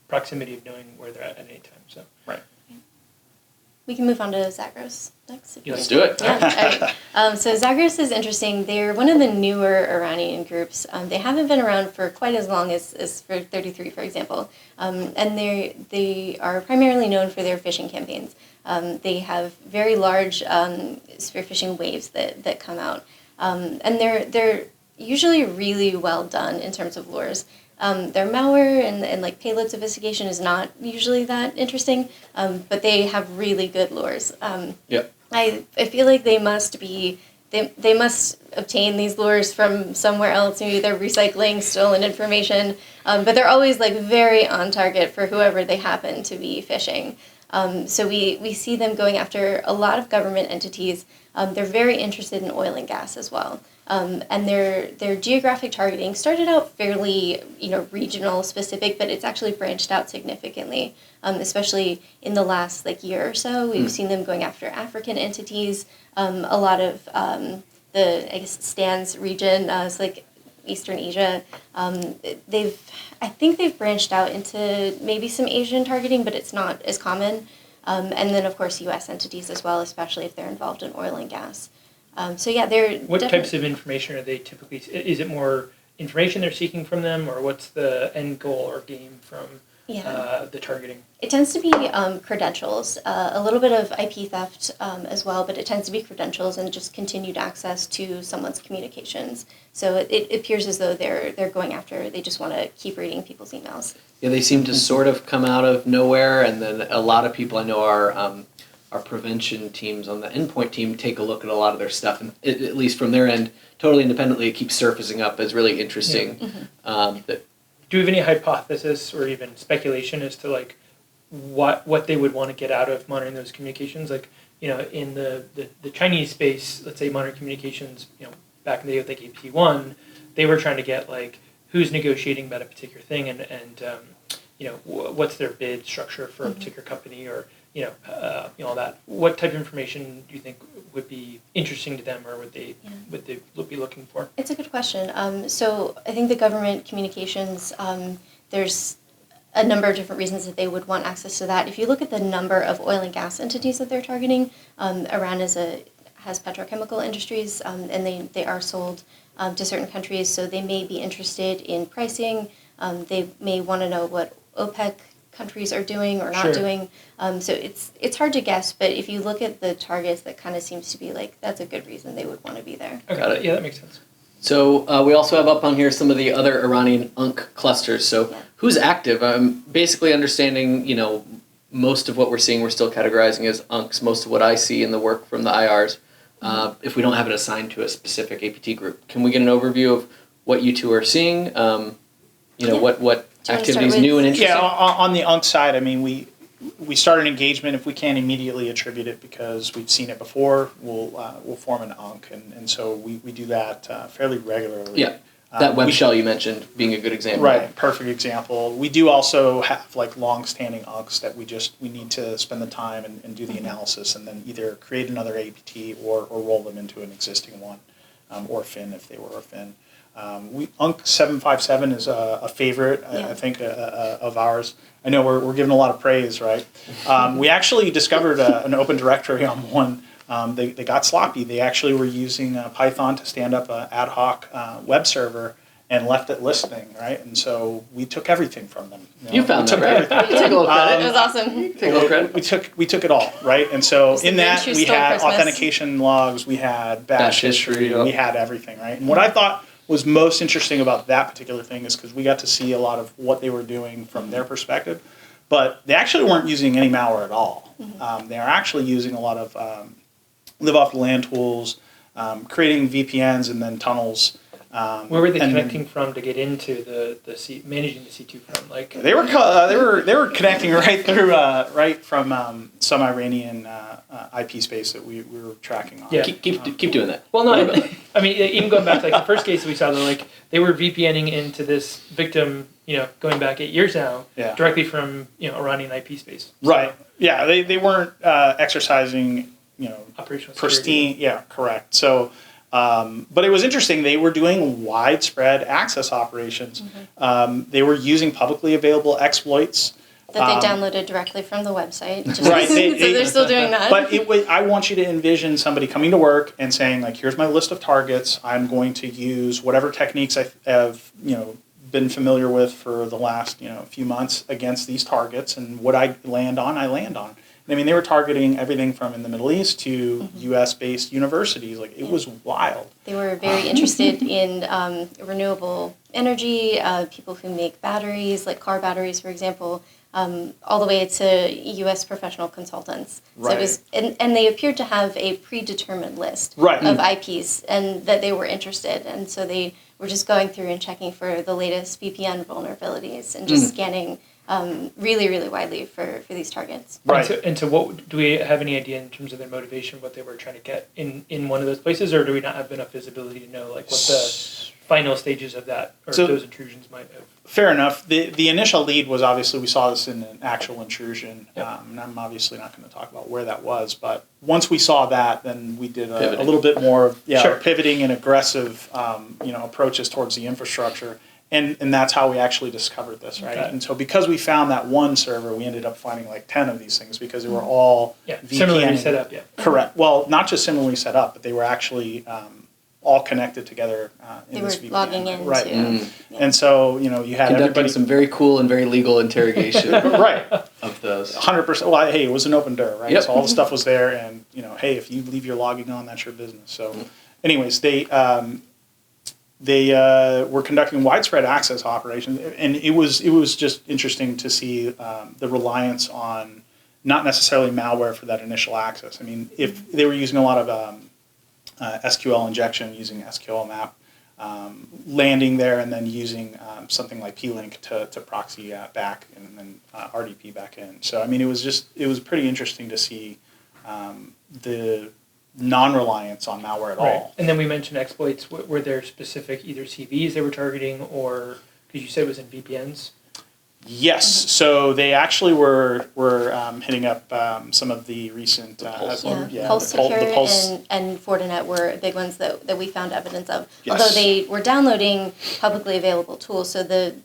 S2: proximity of knowing where they're at any time. So
S3: We can move on to Zagros next.
S1: Let's do it.
S3: Yeah. So Zagros is interesting. They're one of the newer Iranian groups. They haven't been around for quite as long as for 33, for example. And they are primarily known for their phishing campaigns. They have very large spearfishing waves that come out. And they're usually really well done in terms of lures. Their malware and payload sophistication is not usually that interesting, but they have really good lures. I feel like they must obtain these lures from somewhere else. Maybe they're recycling stolen information, but they're always very on target for whoever they happen to be phishing. So we see them going after a lot of government entities. They're very interested in oil and gas as well. And their geographic targeting started out fairly, regional specific, but it's actually branched out significantly, especially in the last year or so. We've seen them going after African entities, a lot of the SANDS region, Eastern Asia. I think they've branched out into maybe some Asian targeting, but it's not as common. And then of course U.S. entities as well, especially if they're involved in oil and gas. They're
S2: what types of information are they typically? Is it more information they're seeking from them, or what's the end goal or game from the targeting?
S3: It tends to be credentials, a little bit of IP theft as well, but it tends to be credentials and just continued access to someone's communications. So it appears as though they're going after. They just want to keep reading people's emails.
S1: Yeah, they seem to sort of come out of nowhere, and then a lot of people I know our prevention teams on the endpoint team take a look at a lot of their stuff, and at least from their end, totally independently, it keeps surfacing up as really interesting.
S2: Do you have any hypothesis or even speculation as to what they would want to get out of monitoring those communications. Like, in the Chinese space, let's say monitoring communications, back in the day with like APT1, they were trying to get like who's negotiating about a particular thing and what's their bid structure for a particular company, or all that. What type of information do you think would be interesting to them, or would they be looking for?
S3: It's a good question. So I think the government communications, there's a number of different reasons that they would want access to that. If you look at the number of oil and gas entities that they're targeting, Iran has petrochemical industries, and they are sold to certain countries, so they may be interested in pricing. They may want to know what OPEC countries are doing or not doing. So it's hard to guess, but if you look at the targets, that kind of seems to be like, that's a good reason they would want to be there.
S2: Okay. Got it. Yeah, that makes sense.
S1: So we also have up on here some of the other Iranian UNC clusters. So who's active? I'm basically understanding, most of what we're seeing, we're still categorizing as UNCs. Most of what I see in the work from the IRs, if we don't have it assigned to a specific APT group. Can we get an overview of what you two are seeing? What activities new and interesting?
S4: Yeah, on the UNC side, I mean, we start an engagement. If we can't immediately attribute it because we've seen it before, we'll form an UNC, and so we do that fairly regularly.
S1: Yeah, that web shell you mentioned being a good example.
S4: Right, perfect example. We do also have like long-standing UNCs that we need to spend the time and do the analysis, and then either create another APT or roll them into an existing one, or FIN if they were a FIN. UNC 757 is a favorite, I think, of ours. I know we're giving a lot of praise, right? We actually discovered an open directory on one. They got sloppy. They actually were using Python to stand up an ad hoc web server and left it listening, right? And so we took everything from them.
S1: You found that, right? You took a little credit.
S3: It was awesome.
S1: Take a little credit.
S4: We took it all, right? And so in that we had authentication logs, we had bash history, we had everything, right? And what I thought was most interesting about that particular thing is because we got to see a lot of what they were doing from their perspective, but they actually weren't using any malware at all. They are actually using a lot of live off the land tools, creating VPNs and then tunnels.
S2: Where were they connecting from to get into the managing the C2 from? Like
S4: they were connecting right through right from some Iranian IP space that we were tracking on.
S1: Yeah, keep doing that.
S2: Well, no, I mean even going back to like the first case we saw, they were VPNing into this victim, going back 8 years now, directly from Iranian IP space. So,
S4: right. Yeah, they weren't exercising
S2: operational
S4: pristine. Yeah, correct. So. But it was interesting. They were doing widespread access operations. They were using publicly available exploits
S3: that they downloaded directly from the website.
S4: Right.
S3: So they're still doing that.
S4: But I want you to envision somebody coming to work and saying, like, here's my list of targets. I'm going to use whatever techniques I have, been familiar with for the last, few months against these targets, and what I land on, I land on. I mean, they were targeting everything from in the Middle East to U.S.-based universities. Like, it was wild.
S3: They were very interested in renewable energy, people who make batteries, like car batteries, for example, all the way to U.S. professional consultants.
S4: Right.
S3: So it was, and they appeared to have a predetermined list
S4: right.
S3: of IPs and that they were interested. And so they were just going through and checking for the latest VPN vulnerabilities and just scanning really, really widely for these targets.
S2: Right. And so what do we have any idea in terms of their motivation, what they were trying to get in one of those places, or do we not have enough visibility to know like what the final stages of that or those intrusions might have?
S4: Fair enough. The initial lead was obviously we saw this in an actual intrusion, and I'm obviously not going to talk about where that was, but once we saw that, then we did a little bit more of pivoting and aggressive approaches towards the infrastructure. And that's how we actually discovered this, right? Okay. And so because we found that one server, we ended up finding like 10 of these things because they were all
S2: similarly set up. Yeah,
S4: correct. Well, not just similarly set up, but they were actually all connected together in this VPN.
S3: They were logging in,
S4: right?
S3: Yeah.
S4: And so you had
S1: conducting
S4: everybody
S1: some very cool and very legal interrogation,
S4: right?
S1: Of those
S4: 100%. Well, hey, it was an open door, right?
S1: Yep.
S4: So all the stuff was there, and hey, if you leave your logging on, that's your business. So, anyways, they were conducting widespread access operations, and it was just interesting to see the reliance on not necessarily malware for that initial access. I mean, if they were using a lot of SQL injection using SQL map, landing there and then using something like P-Link to proxy back and then RDP back in. So I mean, it was pretty interesting to see the non-reliance on malware at all.
S2: And then we mentioned exploits. Were there specific either CVs they were targeting, or because you said it was in VPNs?
S4: Yes, so they actually were hitting up some of the recent
S3: Pulse
S4: Pulse
S3: and Fortinet were big ones that we found evidence of.
S4: Yes.
S3: Although they were downloading publicly available tools, so the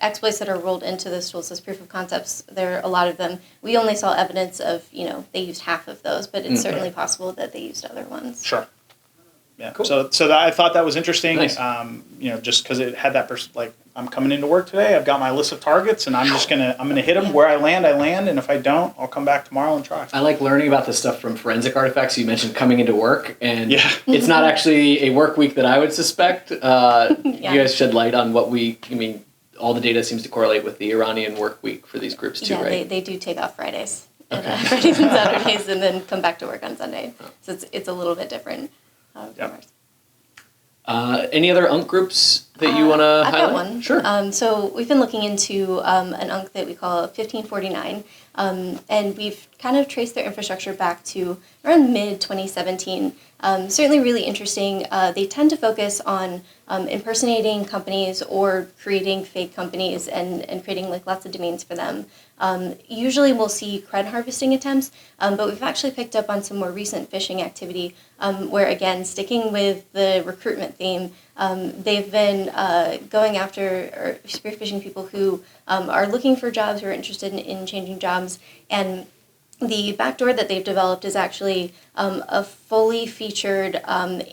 S3: exploits that are rolled into those tools as proof of concepts, there are a lot of them. We only saw evidence of, they used half of those, but it's certainly possible that they used other ones.
S4: Sure. Yeah.
S1: Cool.
S4: So I thought that was interesting.
S1: Nice.
S4: Just because it had that I'm coming into work today. I've got my list of targets, and I'm gonna hit them where I land, and if I don't, I'll come back tomorrow and try.
S1: I like learning about this stuff from forensic artifacts. You mentioned coming into work, and
S4: Yeah.
S1: it's not actually a work week that I would suspect. You guys shed light on all the data seems to correlate with the Iranian work week for these groups too, right?
S3: They do take off Fridays. Fridays and Saturdays, and then come back to work on Sunday. So it's a little bit different from ours.
S1: Any other UNC groups that you want to highlight?
S3: I've got one.
S1: Sure.
S3: So we've been looking into an UNC that we call 1549, and we've kind of traced their infrastructure back to around mid-2017. Certainly really interesting. They tend to focus on impersonating companies or creating fake companies and creating lots of domains for them. Usually we'll see cred harvesting attempts, but we've actually picked up on some more recent phishing activity where, again, sticking with the recruitment theme, they've been going after or spearfishing people who are looking for jobs, who are interested in changing jobs, and the backdoor that they've developed is actually a fully featured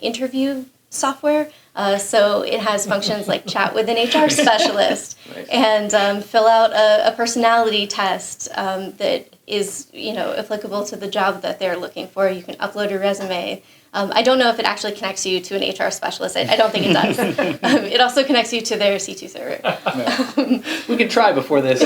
S3: interview software. So it has functions like chat with an HR specialist and fill out a personality test that is applicable to the job that they're looking for. You can upload a resume. I don't know if it actually connects you to an HR specialist. I don't think it does. It also connects you to their C2 server.
S1: We can try before this.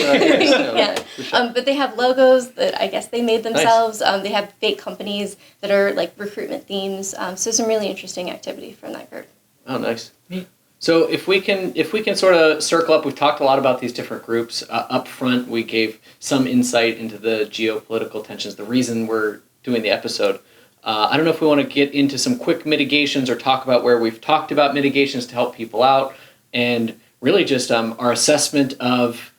S3: But they have logos that I guess they made themselves. Nice. They have fake companies that are like recruitment themes. So some really interesting activity from that group.
S1: Oh, nice. Neat. So if we can sort of circle up, we've talked a lot about these different groups. Up front, we gave some insight into the geopolitical tensions, the reason we're doing the episode. I don't know if we want to get into some quick mitigations or talk about where we've talked about mitigations to help people out, and really just our assessment of,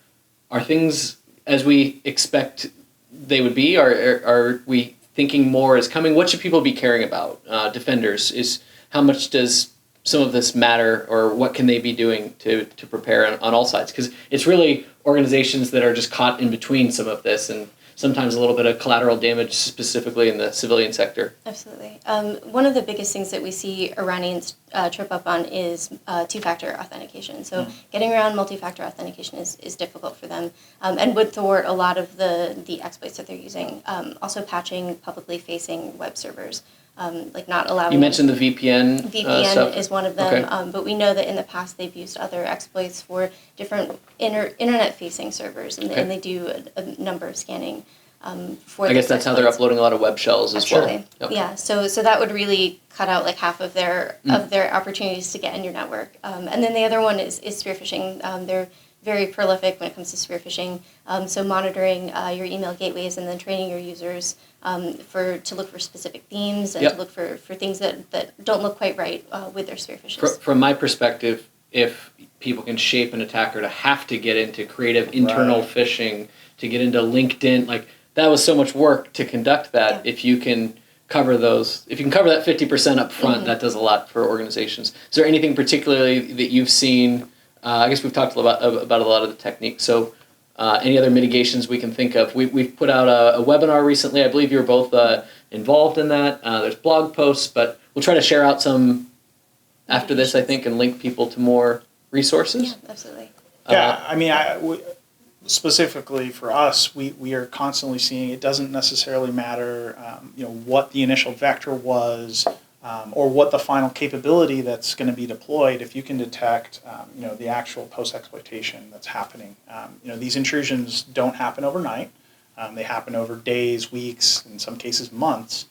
S1: are things as we expect they would be? Are we thinking more is coming? What should people be caring about? Defenders, how much does some of this matter, or what can they be doing to prepare on all sides? Because it's really organizations that are just caught in between some of this, and sometimes a little bit of collateral damage, specifically in the civilian sector.
S3: Absolutely. One of the biggest things that we see Iranians trip up on is two-factor authentication. So getting around multi-factor authentication is difficult for them and would thwart a lot of the exploits that they're using. Also patching publicly facing web servers. Not allowing...
S1: You mentioned the VPN
S3: VPN is one of them,
S1: okay.
S3: But we know that in the past they've used other exploits for different internet-facing servers, and they do a number of scanning for
S1: I guess that's how they're uploading a lot of web shells as well.
S3: Absolutely. Yeah, so that would really cut out half of their opportunities to get in your network. And then the other one is spearfishing. They're very prolific when it comes to spearfishing. So monitoring your email gateways and then training your users to look for specific themes and to look for things that don't look quite right with their spearfishes.
S1: From my perspective, if people can shape an attacker to have to get into creative internal phishing, to get into LinkedIn, that was so much work to conduct that. If you can cover those, if you can cover that 50% up front, that does a lot for organizations. Is there anything particularly that you've seen? I guess we've talked about a lot of the techniques. So any other mitigations we can think of? We've put out a webinar recently. I believe you were both involved in that. There's blog posts, but we'll try to share out some after this, I think, and link people to more resources.
S3: Yeah, absolutely.
S4: Specifically for us, we are constantly seeing it doesn't necessarily matter, what the initial vector was, or what the final capability that's going to be deployed. If you can detect, the actual post-exploitation that's happening, these intrusions don't happen overnight. They happen over days, weeks, in some cases months.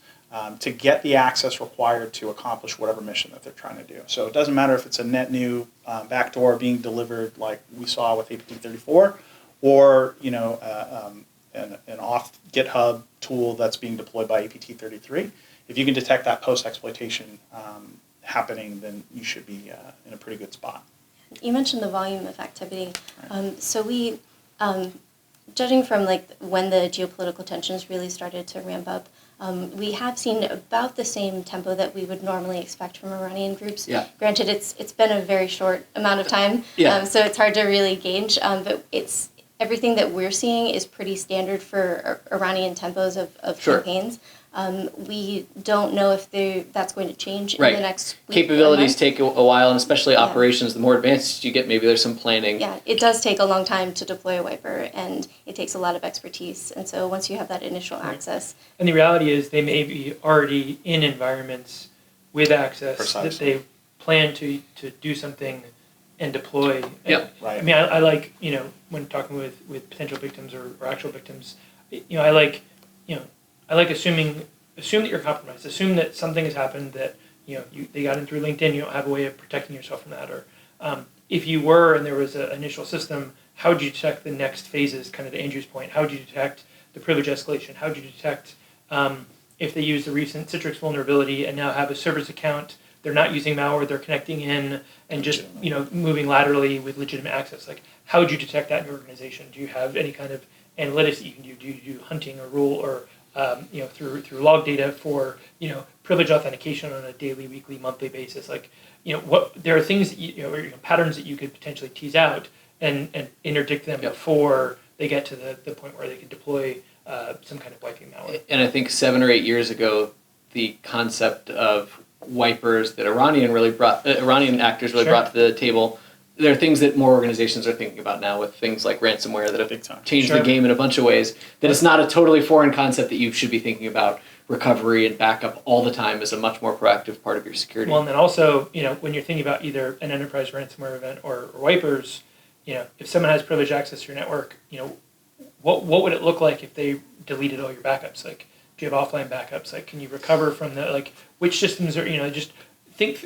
S4: to get the access required to accomplish whatever mission that they're trying to do. So it doesn't matter if it's a net new backdoor being delivered like we saw with APT34, or an off GitHub tool that's being deployed by APT33. If you can detect that post-exploitation happening, then you should be in a pretty good spot.
S3: You mentioned the volume of activity. So we, judging from when the geopolitical tensions really started to ramp up, we have seen about the same tempo that we would normally expect from Iranian groups.
S1: Yeah.
S3: Granted, it's been a very short amount of time, so it's hard to really gauge. But everything that we're seeing is pretty standard for Iranian tempos of campaigns. We don't know if that's going to change in the next week.
S1: Capabilities take a while, and especially operations, the more advanced you get, maybe there's some planning.
S3: Yeah, it does take a long time to deploy a wiper, and it takes a lot of expertise. And so once you have that initial access.
S2: And the reality is they may be already in environments with access that they plan to do something and deploy.
S1: Yeah,
S4: right.
S2: I mean, I like, when talking with potential victims or actual victims, I like assume that you're compromised. Assume that something has happened that, they got in through LinkedIn, you don't have a way of protecting yourself from that. Or if you were and there was an initial system, how would you detect the next phases, kind of to Andrew's point? How would you detect the privilege escalation? How would you detect if they use the recent Citrix vulnerability and now have a service account, they're not using malware, they're connecting in and just, moving laterally with legitimate access? Like, how would you detect that in your organization? Do you have any kind of analytics that you can do? Do you do hunting or rule or through log data for privilege authentication on a daily, weekly, monthly basis? Like, what there are things that or patterns that you could potentially tease out and interdict them before they get to the point where they can deploy some kind of wiping malware.
S1: And I think 7 or 8 years ago, the concept of wipers that Iranian actors really brought to the table. There are things that more organizations are thinking about now with things like ransomware that have changed the game in a bunch of ways. That it's not a totally foreign concept that you should be thinking about recovery and backup all the time as a much more proactive part of your security.
S2: Well, and then also, when you're thinking about either an enterprise ransomware event or wipers, if someone has privileged access to your network, what would it look like if they deleted all your backups? Like, do you have offline backups? Like, can you recover from which systems are, just think,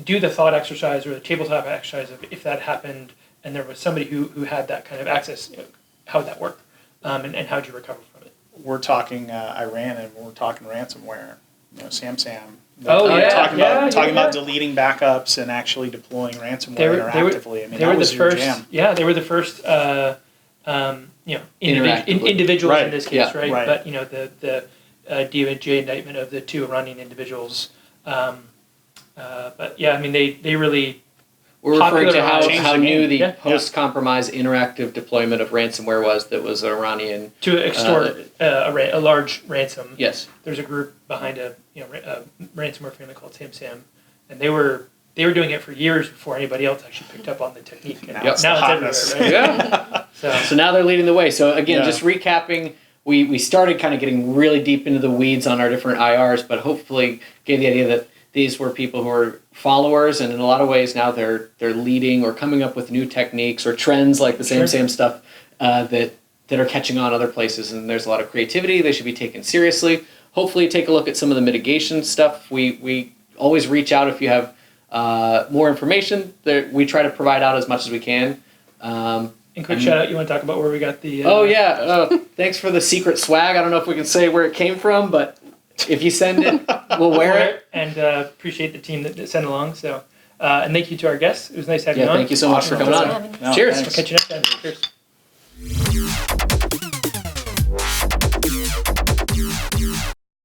S2: do the thought exercise or the tabletop exercise of if that happened and there was somebody who had that kind of access, how would that work? And how would you recover from it?
S4: We're talking Iran, and we're talking ransomware. SANDSPY. Talking about deleting backups and actually deploying ransomware interactively. That was your jam.
S2: Yeah, they were the first individuals in this case, right? But the DOJ indictment of the 2 Iranian individuals. But yeah, I mean they really.
S1: We're referring to how new the post-compromise interactive deployment of ransomware was. That was Iranian
S2: to extort a large ransom.
S1: Yes,
S2: there's a group behind a ransomware family called TEMP.Zagros, and they were doing it for years before anybody else actually picked up on the technique. And now it's everywhere, right? So now
S1: they're leading the way. So again, just recapping, we started kind of getting really deep into the weeds on our different IRs, but hopefully gave the idea that these were people who were followers, and in a lot of ways now they're leading or coming up with new techniques or trends like the SAM stuff that are catching on other places, and there's a lot of creativity. They should be taken seriously. Hopefully take a look at some of the mitigation stuff. We always reach out if you have more information. We try to provide out as much as we can.
S2: And quick shout out, you want to talk about where we got the...
S1: thanks for the secret swag. I don't know if we can say where it came from, but if you send it, we'll wear it.
S2: And appreciate the team that sent along. So, and thank you to our guests. It was nice having you on.
S1: Thank you so much for coming on.
S2: Cheers. We'll catch you next time. Cheers.